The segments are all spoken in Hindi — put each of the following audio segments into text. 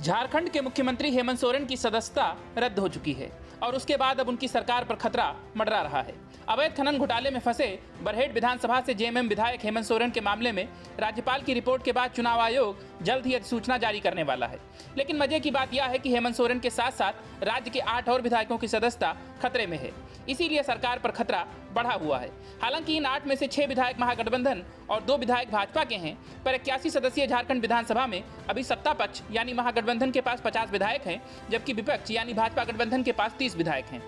झारखंड के मुख्यमंत्री हेमंत सोरेन की सदस्यता रद्द हो चुकी है और उसके बाद अब उनकी सरकार पर खतरा मंडरा रहा है। अवैध खनन घोटाले में फंसे बरहेट विधानसभा से जेएमएम विधायक हेमंत सोरेन के मामले में राज्यपाल की रिपोर्ट के बाद चुनाव आयोग जल्द ही अधिसूचना जारी करने वाला है। लेकिन मजे की बात यह है कि हेमंत सोरेन के साथ साथ राज्य के 8 और विधायकों की सदस्यता खतरे में है, इसीलिए सरकार पर खतरा बढ़ा हुआ है। हालांकि इन 8 में से 6 विधायक महागठबंधन और 2 विधायक भाजपा के हैं, पर 81 सदस्यीय झारखंड विधानसभा में अभी सत्ता पक्ष यानी महागठबंधन के पास 50 विधायक हैं, जबकि विपक्ष यानी भाजपा गठबंधन के पास 30 विधायक हैं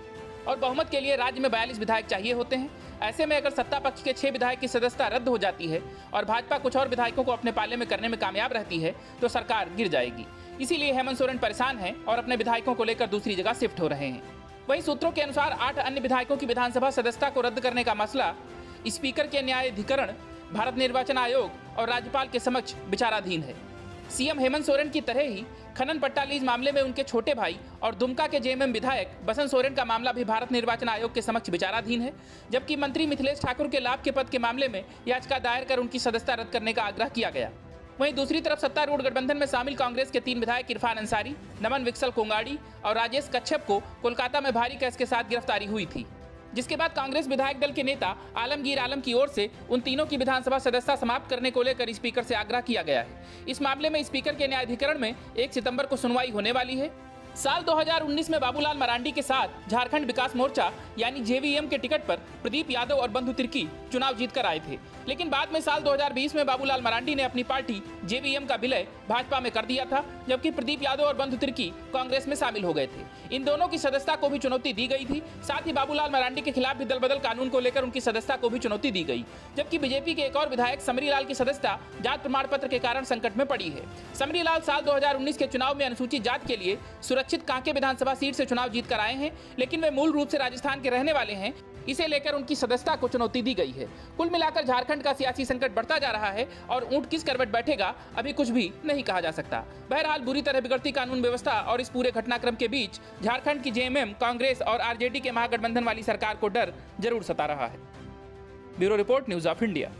और बहुमत के लिए राज्य में 42 विधायक चाहिए होते हैं। ऐसे में अगर सत्ता पक्ष के 6 विधायक की सदस्यता रद्द हो जाती है और भाजपा कुछ और विधायकों को अपने पाले में करने में कामयाब रहती है तो सरकार गिर जाएगी। इसीलिए हेमंत सोरेन परेशान हैं और अपने विधायकों को लेकर दूसरी जगह शिफ्ट हो रहे हैं। वहीं सूत्रों के अनुसार 8 अन्य विधायकों की विधानसभा सदस्यता को रद्द करने का मसला स्पीकर के न्यायाधिकरण, भारत निर्वाचन आयोग और राज्यपाल के समक्ष विचाराधीन है। सीएम हेमंत सोरेन की तरह ही खनन पट्टा लीज मामले में उनके छोटे भाई और दुमका के जेएमएम विधायक बसंत सोरेन का मामला भी भारत निर्वाचन आयोग के समक्ष विचाराधीन है, जबकि मंत्री मिथिलेश ठाकुर के लाभ के पद के मामले में याचिका दायर कर उनकी सदस्यता रद्द करने का आग्रह किया गया। वहीं दूसरी तरफ सत्तारूढ़ गठबंधन में शामिल कांग्रेस के 3 विधायक इरफान अंसारी, नमन विक्सल कोंगाड़ी और राजेश कच्छप को कोलकाता में भारी केस के साथ गिरफ्तारी हुई थी, जिसके बाद कांग्रेस विधायक दल के नेता आलमगीर आलम की ओर से उन तीनों की विधानसभा सदस्यता समाप्त करने को लेकर स्पीकर से आग्रह किया गया है। इस मामले में स्पीकर के न्यायाधिकरण में 1 सितंबर को सुनवाई होने वाली है। साल 2019 में बाबूलाल मरांडी के साथ झारखंड विकास मोर्चा यानी जेवीएम के टिकट पर प्रदीप यादव और बंधु तिर्की चुनाव जीतकर आए थे, लेकिन बाद में साल 2020 में बाबूलाल मरांडी ने अपनी पार्टी जेवीएम का विलय भाजपा में कर दिया था, जबकि प्रदीप यादव और बंधु तिर्की कांग्रेस में शामिल हो गए थे। इन दोनों की सदस्यता को भी चुनौती दी गई थी। साथ ही बाबूलाल मरांडी के खिलाफ भी दल बदल कानून को लेकर उनकी सदस्यता को भी चुनौती दी गई, जबकि बीजेपी के एक और विधायक समरीलाल की सदस्यता जात प्रमाण पत्र के कारण संकट में पड़ी है। समरीलाल साल 2019 के चुनाव में अनुसूचित जात के लिए सुरक्षित कांके विधानसभा सीट से चुनाव जीतकर आए हैं, लेकिन वे मूल रूप से राजस्थान के रहने वाले हैं। इसे लेकर उनकी सदस्यता को चुनौती दी गई है। कुल मिलाकर झारखंड का सियासी संकट बढ़ता जा रहा है और ऊंट किस करवट बैठेगा अभी कुछ भी नहीं कहा जा सकता। बहरहाल बुरी तरह बिगड़ती कानून व्यवस्था और इस पूरे घटनाक्रम के बीच झारखंड की जेएमएम, कांग्रेस और आरजेडी के महागठबंधन वाली सरकार को डर जरूर सता रहा है। Bureau report, news of India.